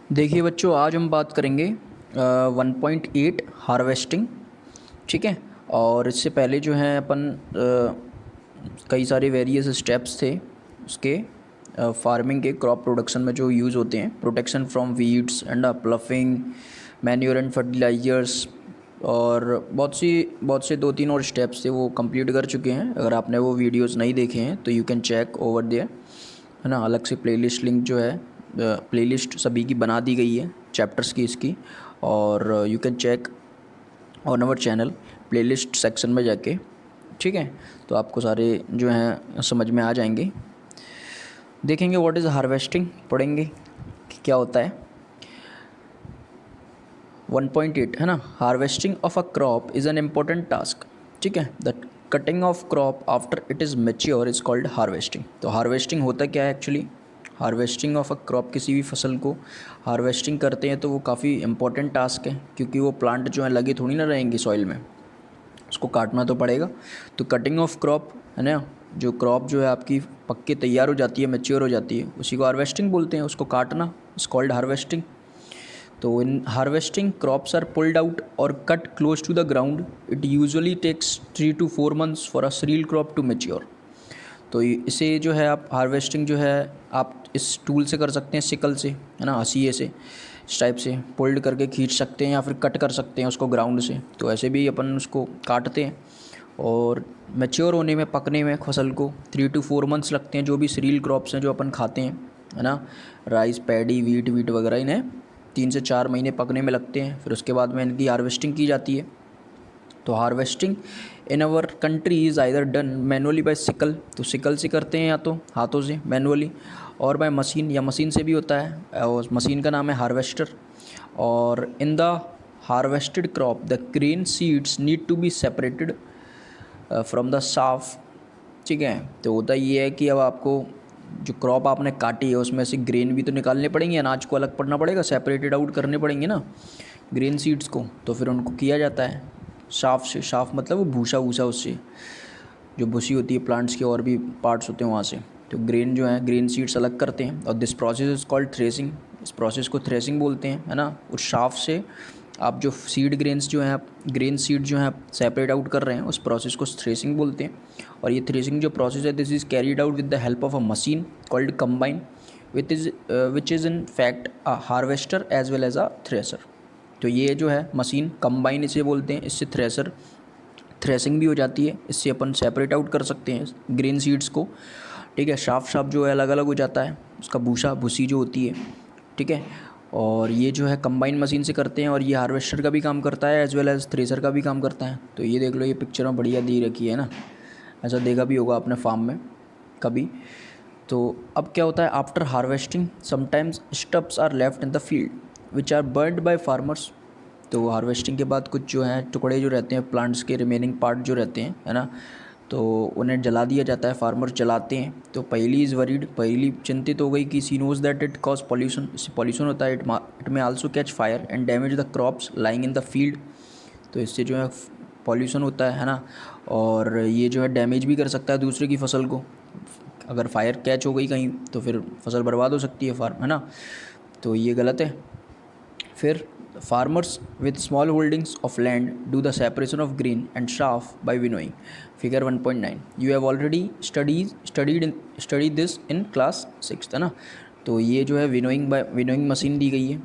देखिए बच्चों, आज हम बात करेंगे 1.8 हार्वेस्टिंग। ठीक है। और इससे पहले जो है अपन कई सारे वेरियस स्टेप्स थे उसके फार्मिंग के क्रॉप प्रोडक्शन में जो यूज़ होते हैं, protection from weeds and ploughing, manure and fertilisers, और बहुत से 2-3 और स्टेप्स थे वो कंप्लीट कर चुके हैं। अगर आपने वो वीडियोस नहीं देखे हैं तो you can check over there, है ना। अलग से प्लेलिस्ट लिंक जो है, प्लेलिस्ट सभी की बना दी गई है चैप्टर्स की इसकी, और you can check on our channel playlist section में जाके। ठीक है, तो आपको सारे जो हैं समझ में आ जाएंगे। देखेंगे व्हाट इज़ हार्वेस्टिंग, पढ़ेंगे कि क्या होता है। 1.8 है ना, harvesting of a crop is an important task. ठीक है, the cutting of crop after it is mature is called harvesting. तो हार्वेस्टिंग होता क्या है actually? Harvesting of a crop, किसी भी फसल को हार्वेस्टिंग करते हैं तो वो काफ़ी इंपॉर्टेंट टास्क है, क्योंकि वो प्लांट जो है लगे थोड़ी ना रहेंगे सॉइल में, उसको काटना तो पड़ेगा। तो कटिंग ऑफ क्रॉप, है ना, जो क्रॉप जो है आपकी पक के तैयार हो जाती है, मैच्योर हो जाती है, उसी को हार्वेस्टिंग बोलते हैं। उसको काटना इज कॉल्ड हार्वेस्टिंग। तो in harvesting crops are pulled out और cut close to the ground. It usually takes 3 to 4 months for a cereal crop to mature. तो इसे जो है आप हार्वेस्टिंग जो है आप इस टूल से कर सकते हैं, सिकल से, है ना, हसीए से, इस टाइप से पुल्ड करके खींच सकते हैं, या फिर कट कर सकते हैं उसको ग्राउंड से। तो ऐसे भी अपन उसको काटते हैं। और मैच्योर होने में, पकने में फसल को 3 to 4 months लगते हैं। जो भी सीरियल क्रॉप्स हैं जो अपन खाते हैं, है ना, राइस, पैडी, वीट वगैरह, इन्हें 3 से 4 महीने पकने में लगते हैं। फिर उसके बाद में इनकी हार्वेस्टिंग की जाती है। तो harvesting in our country is either done manually by sickle, तो सिकल से करते हैं या तो हाथों से मैनुअली, और बाय मशीन, या मशीन से भी होता है, और मशीन का नाम है हार्वेस्टर। और in the harvested crop the grain seeds need to be separated from the chaff. ठीक है, तो होता ये है कि अब आपको जो क्रॉप आपने काटी है उसमें से ग्रेन भी तो निकालने पड़ेंगे, अनाज को अलग पड़ना पड़ेगा, सेपरेटेड आउट करने पड़ेंगे ना ग्रेन सीड्स को। तो फिर उनको किया जाता है साफ से। साफ मतलब वो भूसा वूसा, उससे जो भूसी होती है प्लांट्स के, और भी पार्ट्स होते हैं वहाँ से, तो ग्रेन जो है, ग्रेन सीड्स अलग करते हैं। और this process is called threshing. इस प्रोसेस को थ्रेसिंग बोलते हैं, है ना। उस साफ से आप जो सीड ग्रेन्स जो हैं, आप ग्रेन सीड जो हैं आप सेपरेट आउट कर रहे हैं, उस प्रोसेस को थ्रेसिंग बोलते हैं। और ये थ्रेसिंग जो प्रोसेस है, this is carried out with the help of a machine called combine, which is in fact a harvester as well as a thresher. तो ये जो है मशीन कंबाइन इसे बोलते हैं, इससे थ्रेसिंग भी हो जाती है। इससे अपन सेपरेट आउट कर सकते हैं ग्रेन सीड्स को। ठीक है, साफ जो है अलग अलग हो जाता है, उसका भूसी जो होती है। ठीक है, और ये जो है कंबाइन मशीन से करते हैं, और ये हार्वेस्टर का भी काम करता है एज वेल एज थ्रेसर का भी काम करता है। तो ये देख लो, ये पिक्चर में बढ़िया दी रखी है ना, ऐसा देखा भी होगा आपने फार्म में कभी। तो अब क्या होता है, after harvesting sometimes stubs are left in the field which are burned by farmers. तो हार्वेस्टिंग के बाद कुछ जो है टुकड़े जो रहते हैं प्लांट्स के, रिमेनिंग पार्ट जो रहते हैं, है ना, तो उन्हें जला दिया जाता है, फार्मर्स जलाते हैं। तो पहली इज़ वरीड, पहली चिंतित हो गई कि she knows that it causes pollution, इससे पॉल्यूशन होता है, it may also catch fire and damage the crops lying in the field. तो इससे जो है पॉल्यूशन होता है ना, और ये जो है डैमेज भी कर सकता है दूसरे की फसल को। अगर फायर कैच हो गई कहीं तो फिर फसल बर्बाद हो सकती है फार्म, है ना। तो ये गलत है। फिर farmers with small holdings of land do the separation of grain and chaff by winnowing. Figure 1.9 you have already studied this in class 6, है ना। तो ये जो है विनोइंग मशीन दी गई है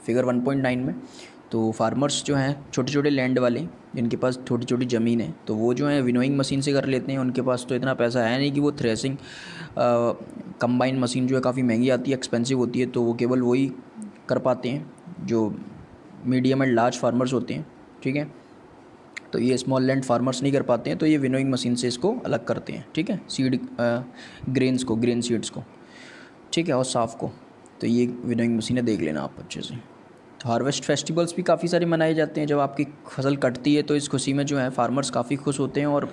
फिगर 1.9 में। तो फार्मर्स जो हैं छोटे छोटे लैंड वाले, जिनके पास छोटी छोटी ज़मीन है, तो वो जो है विनोइंग मशीन से कर लेते हैं। उनके पास तो इतना पैसा है नहीं कि वो थ्रेसिंग कंबाइन मशीन जो है काफ़ी महंगी आती है, एक्सपेंसिव होती है, तो वो केवल वही कर पाते हैं जो मीडियम एंड लार्ज फार्मर्स होते हैं। ठीक है, तो ये स्मॉल लैंड फार्मर्स नहीं कर पाते हैं, तो ये विनोइंग मशीन से इसको अलग करते हैं। ठीक है, सीड ग्रेन सीड्स को, ठीक है, और साफ को। तो ये विनोइंग मशीनें देख लेना आप अच्छे से। तो हार्वेस्ट फेस्टिवल्स भी काफ़ी सारे मनाए जाते हैं। जब आपकी फसल कटती है तो इस खुशी में जो है फार्मर्स काफ़ी खुश होते हैं, और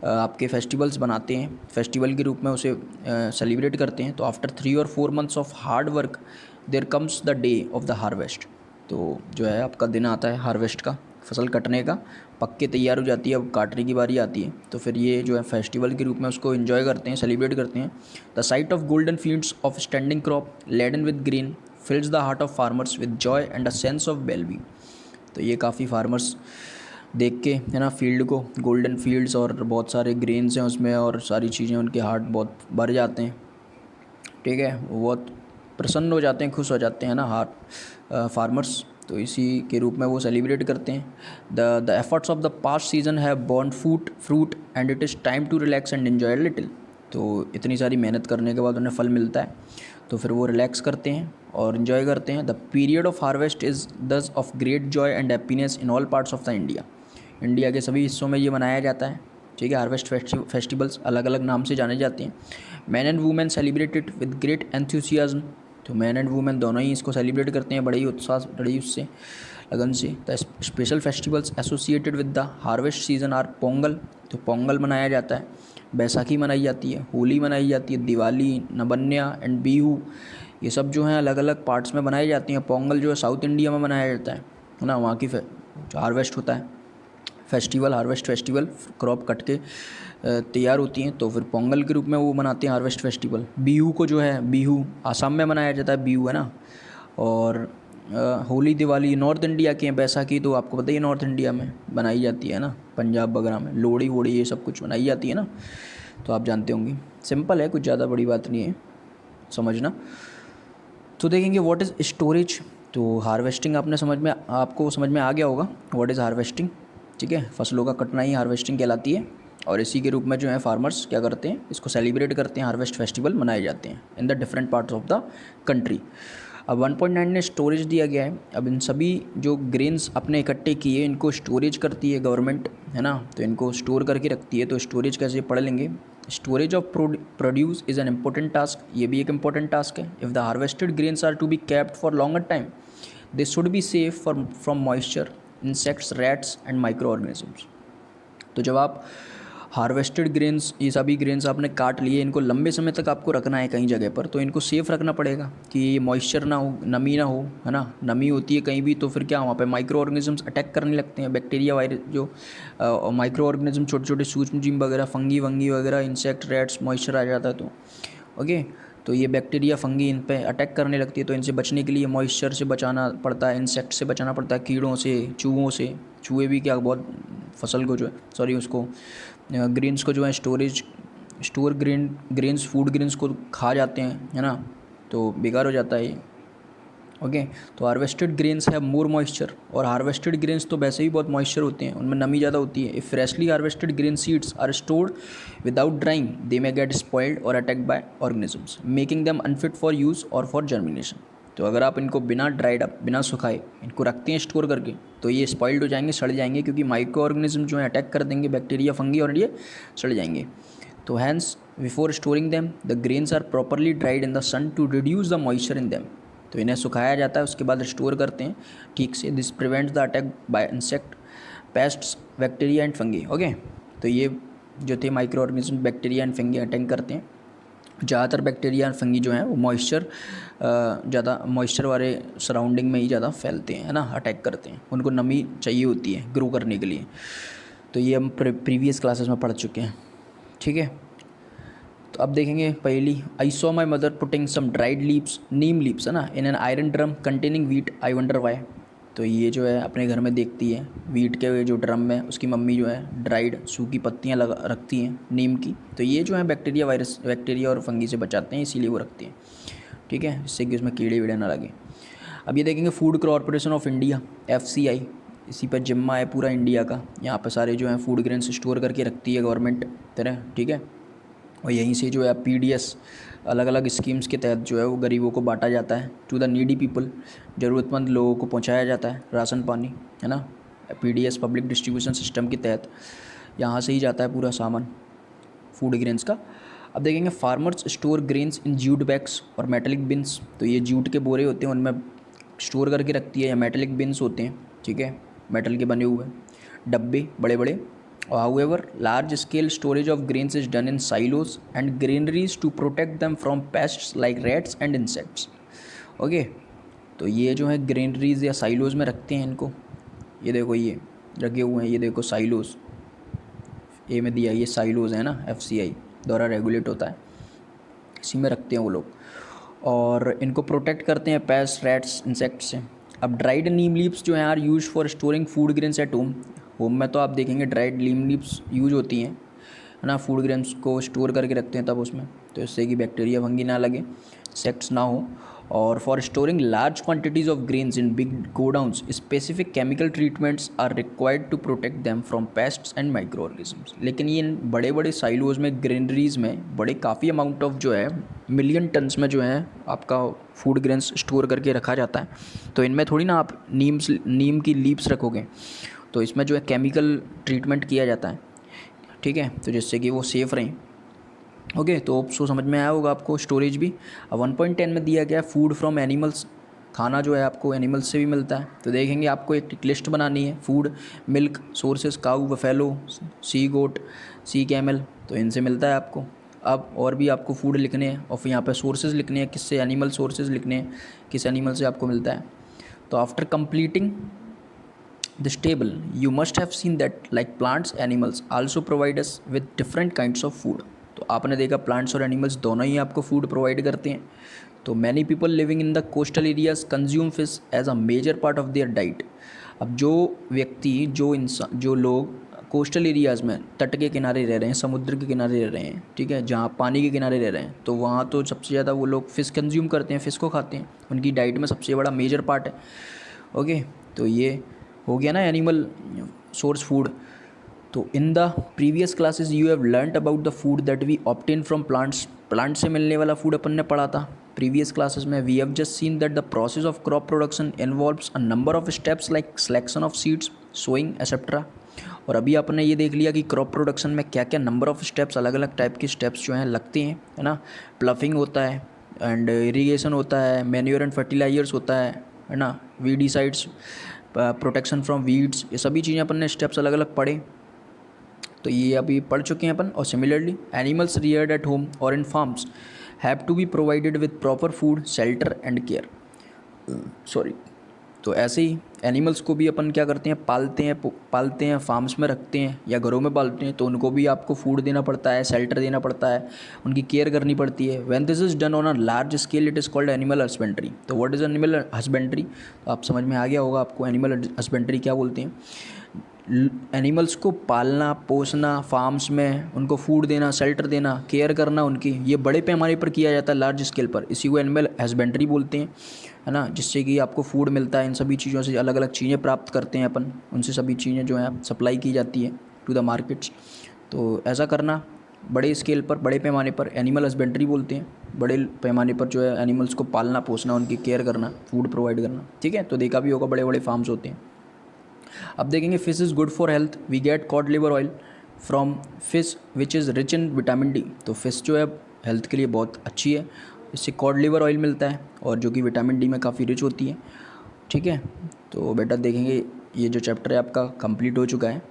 आपके फेस्टिवल्स बनाते हैं, फेस्टिवल के रूप में उसे सेलिब्रेट करते हैं। तो after 3 or 4 months of hard work there comes the day of the harvest. तो जो है आपका दिन आता है हार्वेस्ट का, फसल कटने का, पक के तैयार हो जाती है, अब काटने की बारी आती है। तो फिर ये जो है फेस्टिवल के रूप में उसको एंजॉय करते हैं, सेलिब्रेट करते हैं। The sight of golden fields of standing crop laden with grain fills the heart of farmers with joy and a sense of wellbeing. तो ये काफ़ी फार्मर्स देख के है ना फील्ड को, गोल्डन फील्ड्स और बहुत सारे ग्रेन्स हैं उसमें और सारी चीज़ें, उनके हार्ट बहुत भर जाते हैं, ठीक है, वो बहुत प्रसन्न हो जाते हैं, खुश हो जाते हैं ना हार्ट फार्मर्स। तो इसी के रूप में वो सेलिब्रेट करते हैं। The efforts of the past season have borne fruit and it is time to relax and enjoy little. तो इतनी सारी मेहनत करने के बाद उन्हें फल मिलता है, तो फिर वो रिलैक्स करते हैं और इन्जॉय करते हैं। The period of harvest is thus of great joy and happiness in all parts of the India. India के सभी हिस्सों में ये मनाया जाता है, ठीक है। हार्वेस्ट फेस्टिवल्स अलग अलग नाम से जाने जाते हैं। Man and women celebrate it with great enthusiasm. तो मैन एंड वुमेन दोनों ही इसको सेलिब्रेट करते हैं बड़े ही उत्साह, बड़ी उससे लगन से। The special festivals associated with the harvest season are Pongal. तो पोंगल मनाया जाता है, बैसाखी मनाई जाती है, होली मनाई जाती है, दिवाली, नबन्या एंड बिहू, ये सब जो हैं अलग अलग पार्ट्स में मनाई जाती हैं। पोंगल जो है साउथ इंडिया में मनाया जाता है ना, वहाँ की हार्वेस्ट होता है festival, harvest festival, crop cut के तैयार होती हैं, तो फिर पोंगल के रूप में वो मनाते हैं हार्वेस्ट फेस्टिवल। बिहू को जो है, बिहू आसाम में मनाया जाता है, बिहू है ना। और होली दिवाली नॉर्थ इंडिया के हैं, बैसाखी तो आपको पता ही है नॉर्थ इंडिया में बनाई जाती है ना, पंजाब वगैरह में लोहड़ी वोड़ी ये सब कुछ बनाई जाती है ना, तो आप जानते होंगे। सिंपल है, कुछ ज़्यादा बड़ी बात नहीं है, समझना। तो देखेंगे व्हाट इज़ स्टोरेज। तो हार्वेस्टिंग आपको समझ में आ गया होगा व्हाट इज़ हार्वेस्टिंग, ठीक है। फसलों का कटना ही हार्वेस्टिंग कहलाती है, और इसी के रूप में जो है फार्मर्स क्या करते हैं, इसको सेलिब्रेट करते हैं, हार्वेस्ट फेस्टिवल मनाए जाते हैं in the different parts of the country. अब 1.9 ने स्टोरेज दिया गया है। अब इन सभी जो ग्रेन्स अपने इकट्ठे किए इनको स्टोरेज करती है गवर्नमेंट, है ना, तो इनको स्टोर करके रखती है। तो स्टोरेज कैसे पढ़ लेंगे। Storage of produce is an important task, ये भी एक इम्पोर्टेंट टास्क है। If the harvested grains are to be kept for longer time they should be safe from moisture, insects, rats and microorganisms. तो जब आप harvested grains, ये सभी grains आपने काट लिए, इनको लंबे समय तक आपको रखना है कहीं जगह पर, तो इनको सेफ़ रखना पड़ेगा कि मॉइस्चर ना हो, नमी ना हो, है ना। नमी होती है कहीं भी तो फिर क्या वहाँ पे माइक्रो ऑर्गेनिजम्स अटैक करने लगते हैं, बैक्टीरिया, वायरस, जो माइक्रो ऑर्गेनिज्म छोटे छोटे सूक्ष्मजीव वगैरह, फंगी वंगी वगैरह, इंसेक्ट, रैट्स, मॉइस्चर आ जाता है तो ओके, तो ये बैक्टीरिया फंगी इन पे अटैक करने लगती है। तो इनसे बचने के लिए मॉइस्चर से बचाना पड़ता है, इंसेक्ट से बचाना पड़ता है, कीड़ों से, चूहों से। चूहे भी क्या बहुत फसल को जो है, सॉरी उसको ग्रेन्स को जो है ग्रेन्स, फूड ग्रेन्स को खा जाते हैं, है ना, तो बेकार हो जाता है ये। ओके, तो हार्वेस्टेड ग्रेन्स है मोर मॉइस्चर, और हार्वेस्टेड ग्रेन्स तो वैसे ही बहुत मॉइस्चर होते हैं, उनमें नमी ज़्यादा होती है। If freshly harvested grain seeds are stored without drying they may get spoiled or attacked by organisms making them unfit for use or for germination. तो अगर आप इनको बिना ड्राइड अप, बिना सुखाए इनको रखते हैं स्टोर करके, तो ये स्पॉइल्ड हो जाएंगे, सड़ जाएंगे, क्योंकि माइक्रो ऑर्गेनिज्म जो है अटैक कर देंगे, बैक्टीरिया, फंगी, और ये सड़ जाएंगे। तो hence before storing them the grains are properly dried in the sun to reduce the moisture in them. तो इन्हें सुखाया जाता है, उसके बाद स्टोर करते हैं ठीक से। This prevents the attack by insect, pests, bacteria and fungi. Okay, तो ये जो थे micro organism, bacteria and fungi attack करते हैं। ज़्यादातर बैक्टीरिया और फंगी जो हैं वो ज़्यादा मॉइस्चर वाले सराउंडिंग में ही ज़्यादा फैलते हैं, है ना, अटैक करते हैं, उनको नमी चाहिए होती है ग्रो करने के लिए। तो ये हम प्रीवियस क्लासेस में पढ़ चुके हैं, ठीक है। तो अब देखेंगे पहली, I saw my mother putting some dried leaves, neem leaves, है ना, in an iron drum containing wheat, I wonder why. तो ये जो है अपने घर में देखती है वीट के जो ड्रम में, उसकी मम्मी जो है ड्राइड सूखी पत्तियाँ लगा रखती हैं नीम की। तो ये जो है बैक्टीरिया और फंगी से बचाते हैं, इसीलिए वो रखती हैं, ठीक है, इससे कि उसमें कीड़े वीड़े ना लगे। अब ये देखेंगे food corporation of India, FCI, इसी पर जिम्मा है पूरा इंडिया का। यहाँ पर सारे जो हैं फूड ग्रेन्स स्टोर करके रखती है गवर्नमेंट तरह, ठीक है। और यहीं से जो है PDS अलग अलग स्कीम्स के तहत जो है वो गरीबों को बांटा जाता है, टू द नीडी पीपल, ज़रूरतमंद लोगों को पहुंचाया जाता है राशन पानी, है ना। PDS पब्लिक डिस्ट्रीब्यूशन सिस्टम के तहत यहाँ से ही जाता है पूरा सामान फूड ग्रेन्स का। अब देखेंगे farmers store grains in jute bags और मेटलिक बिन्स। तो ये जूट के बोरे होते हैं, उनमें स्टोर करके रखती है, या मेटलिक बिन्स होते हैं, ठीक है, मेटल के बने हुए डब्बे बड़े बड़े। However, large scale storage of grains is done in silos and granaries to protect them from pests like rats and insects. Okay, तो ये जो है ग्रेनरीज या साइलोज में रखते हैं इनको। ये देखो ये रखे हुए हैं, ये देखो साइलोज, ए में दिया, ये साइलोज है ना, FCI द्वारा रेगुलेट होता है, इसी में रखते हैं वो लोग। और इनको प्रोटेक्ट करते हैं पेस्ट, रैट्स, इंसेक्ट से। अब ड्राइड नीम लीव्स जो हैं are used for storing food grains at home. Home में तो आप देखेंगे ड्राइड नीम लीव्स यूज होती हैं, है ना, फूड ग्रेन्स को स्टोर करके रखते हैं तब उसमें, तो इससे कि बैक्टीरिया फंगी ना लगे, इंसेक्ट्स ना हो। और for storing large quantities of grains in big godowns specific chemical treatments are required to protect them from pests and microorganisms. लेकिन ये बड़े बड़े साइलोज में, ग्रेनरीज में बड़े काफ़ी अमाउंट ऑफ जो है मिलियन टन्स में जो है आपका फूड ग्रेन्स स्टोर करके रखा जाता है। तो इनमें थोड़ी ना आप नीम की लीव्स रखोगे, तो इसमें जो है केमिकल ट्रीटमेंट किया जाता है, ठीक है, तो जिससे कि वो सेफ़ रहें। ओके, तो सो समझ में आया होगा आपको स्टोरेज भी। अब 1.10 में दिया गया फूड फ्रॉम एनिमल्स, खाना जो है आपको एनिमल्स से भी मिलता है। तो देखेंगे आपको एक लिस्ट बनानी है, फूड, मिल्क सोर्सेज, काऊ, बफेलो, सी गोट, सी कैमल, तो इनसे मिलता है आपको। अब और भी आपको फूड लिखने हैं और फिर यहाँ पे सोर्सेज लिखने हैं, किससे, एनिमल सोर्सेज लिखने हैं, किस एनिमल से आपको मिलता है। तो after completing this table you must have seen that like plants animals also provide us with different kinds of food। तो आपने देखा प्लांट्स और एनिमल्स दोनों ही आपको फूड प्रोवाइड करते हैं। तो many people living in the coastal areas consume fish as a major part of their diet. अब जो व्यक्ति, जो इंसान, जो लोग कोस्टल एरियाज़ में तट के किनारे रह रहे हैं, समुद्र के किनारे रह रहे हैं, ठीक है, जहाँ पानी के किनारे रह रहे हैं, तो वहाँ तो सबसे ज़्यादा वो लोग फ़िश कंज्यूम करते हैं, फ़िश को खाते हैं, उनकी डाइट में सबसे बड़ा मेजर पार्ट है। ओके, तो ये हो गया ना एनिमल सोर्स फूड। तो in the previous classes you have learned about the food that we obtain from plants. Plant से मिलने वाला फूड अपन ने पढ़ा था प्रीवियस क्लासेस में। We have just seen that the process of crop production involves a number of steps like selection of seeds, sowing etcetera. और अभी आपने ये देख लिया कि क्रॉप प्रोडक्शन में क्या क्या नंबर ऑफ स्टेप्स, अलग अलग टाइप के स्टेप्स जो हैं लगते हैं, है ना। प्लफिंग होता है एंड इरीगेशन होता है, मैन्योर एंड फर्टिलाइजर्स होता है ना, वीडीसाइड्स, प्रोटेक्शन फ्रॉम वीड्स, ये सभी चीज़ें अपन ने स्टेप्स अलग अलग पढ़े, तो ये अभी पढ़ चुके हैं अपन। और similarly animals reared at home और in farms have to be provided with proper food, shelter and care. Sorry, तो ऐसे ही एनिमल्स को भी अपन क्या करते हैं, पालते हैं, फार्म्स में रखते हैं या घरों में पालते हैं, तो उनको भी आपको फूड देना पड़ता है, शेल्टर देना पड़ता है, उनकी केयर करनी पड़ती है। When this is done on a large scale it is called animal husbandry. तो व्हाट इज़ एनिमल हस्बेंड्री, तो आप समझ में आ गया होगा आपको एनिमल हस्बेंड्री क्या बोलते हैं। एनिमल्स को पालना, पोसना, फार्म्स में उनको फूड देना, शेल्टर देना, केयर करना उनकी, ये बड़े पैमाने पर किया जाता है, लार्ज स्केल पर, इसी को एनिमल हस्बेंड्री बोलते हैं, है ना। जिससे कि आपको फूड मिलता है, इन सभी चीज़ों से अलग अलग चीज़ें प्राप्त करते हैं अपन, उनसे सभी चीज़ें जो हैं सप्लाई की जाती है टू द मार्केट्स। तो ऐसा करना बड़े स्केल पर, बड़े पैमाने पर एनिमल हस्बेंड्री बोलते हैं। बड़े पैमाने पर जो है एनिमल्स को पालना, पोसना, उनकी केयर करना, फूड प्रोवाइड करना, ठीक है। तो देखा भी होगा बड़े बड़े फार्म्स होते हैं। अब देखेंगे fish is good for health, we get cod liver oil from fish which is rich in vitamin D. तो फिश जो है हेल्थ के लिए बहुत अच्छी है, इससे कॉड लिवर ऑयल मिलता है और जो कि विटामिन डी में काफ़ी रिच होती है, ठीक है। तो बेटा देखेंगे ये जो चैप्टर है आपका कंप्लीट हो चुका है।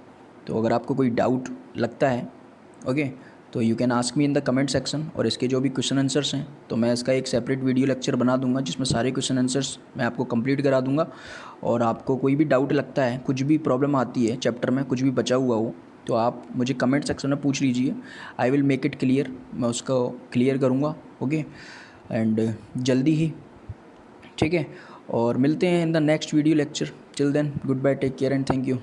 तो अगर आपको कोई डाउट लगता है, ओके, तो you can ask me in the comment section. और इसके जो भी क्वेश्चन आंसर्स हैं तो मैं इसका एक सेपरेट वीडियो लेक्चर बना दूंगा जिसमें सारे क्वेश्चन आंसर्स मैं आपको कंप्लीट करा दूंगा। और आपको कोई भी डाउट लगता है, कुछ भी प्रॉब्लम आती है चैप्टर में, कुछ भी बचा हुआ हो, तो आप मुझे कमेंट सेक्शन में पूछ लीजिए। I will make it clear, मैं उसको क्लियर करूँगा, ओके। एंड जल्दी ही, ठीक है। और मिलते हैं in the next video lecture. Till then goodbye, take care and thank you.